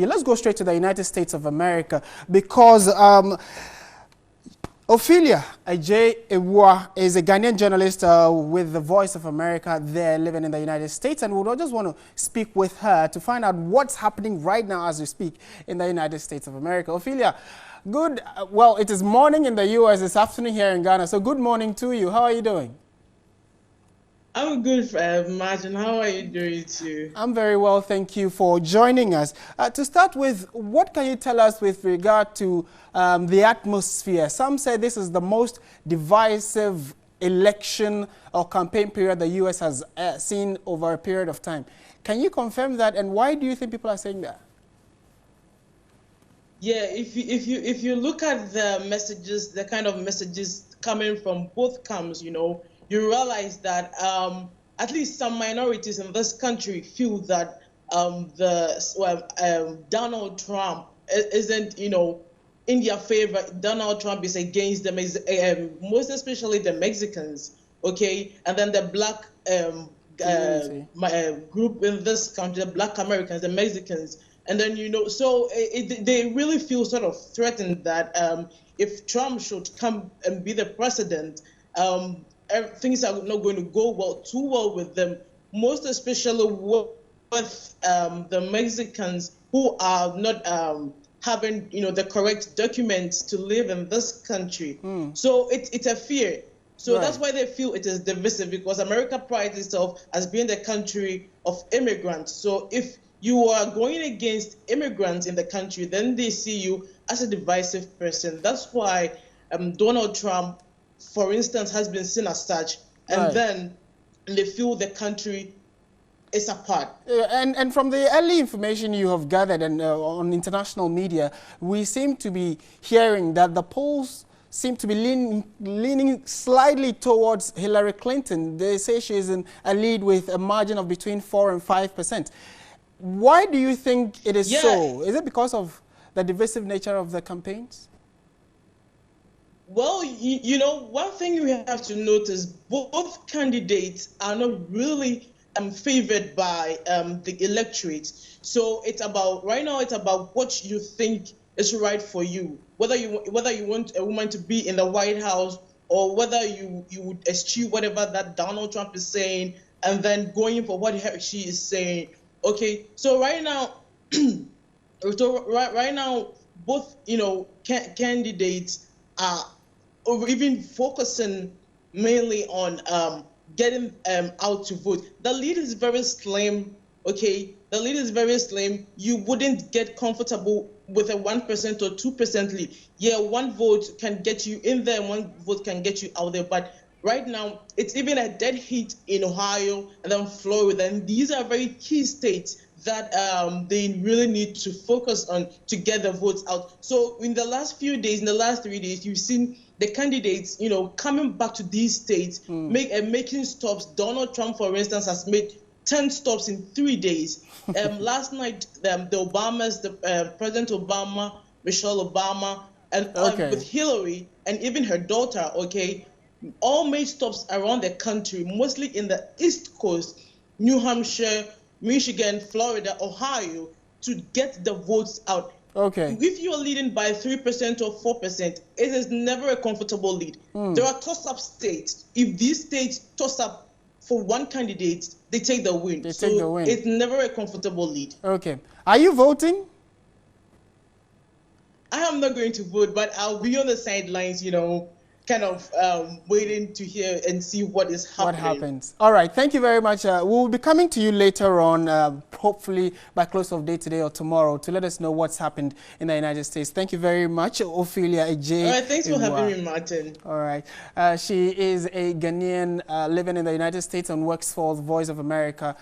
Let's go straight to the United States of America because Ophelia Ajay-Ewua is a Ghanaian journalist with the Voice of America there living in the United States, and we just want to speak with her to find out what's happening right now as we speak in the United States of America. Ophelia, well, it is morning in the U.S., it's afternoon here in Ghana, so good morning to you. How are you doing? I'm good, Martin. How are you doing too? I'm very well, thank you for joining us. To start with, what can you tell us with regard to the atmosphere? Some say this is the most divisive election or campaign period the U.S. has seen over a period of time. Can you confirm that, and why do you think people are saying that? Yeah, if you look at the messages, the kind of messages coming from both camps, you realize that at least some minorities in this country feel that Donald Trump isn't, in their favor. Donald Trump is against them, most especially the Mexicans, okay? And then the black group in this country, the black Americans, the Mexicans. And then, so they really feel sort of threatened that if Trump should come and be the president, things are not going to go too well with them, most especially with the Mexicans who are not having, the correct documents to live in this country. So it's a fear. So right. That's why they feel it is divisive, because America prides itself as being the country of immigrants. So if you are going against immigrants in the country, then they see you as a divisive person. That's why Donald Trump, for instance, has been seen as such, and right. Then they feel the country is apart. And from the early information you have gathered and on international media, we seem to be hearing that the polls seem to be leaning slightly towards Hillary Clinton. They say she is in a lead with a margin of between 4 and 5%. Why do you think it is so? Is it because of the divisive nature of the campaigns? Well, one thing you have to notice, both candidates are not really favored by the electorate. So it's about, right now, it's about what you think is right for you. Whether you want a woman to be in the White House, or whether you would eschew whatever that Donald Trump is saying and then going for what she is saying. Okay, so right now, both candidates are even focusing mainly on getting out to vote. The lead is very slim. Okay, the lead is very slim. You wouldn't get comfortable with a 1% or 2% lead. Yeah, one vote can get you in there, and one vote can get you out there. But right now, it's even a dead heat in Ohio and then Florida. And these are very key states that they really need to focus on to get the votes out. So in the last few days, in the last 3 days, you've seen the candidates, coming back to these states, making stops. Donald Trump, for instance, has made 10 stops in 3 days. Last night, the Obamas, President Obama, Michelle Obama, and with Hillary, and even her daughter, all made stops around the country, mostly in the East Coast, New Hampshire, Michigan, Florida, Ohio, to get the votes out. Okay. If you are leading by 3% or 4%, it is never a comfortable lead. There are toss-up states. If these states toss up for one candidate, they take the win. Take the win. It's never a comfortable lead. Okay. Are you voting? I am not going to vote, but I'll be on the sidelines, kind of waiting to hear and see what is happening. What happens. All right. Thank you very much. We'll be coming to you later on, hopefully by close of day today or tomorrow, to let us know what's happened in the United States. Thank you very much, Ophelia Ajay-Ewua. All right. Thanks for having me, Martin. All right. She is a Ghanaian living in the United States and works for the Voice of America.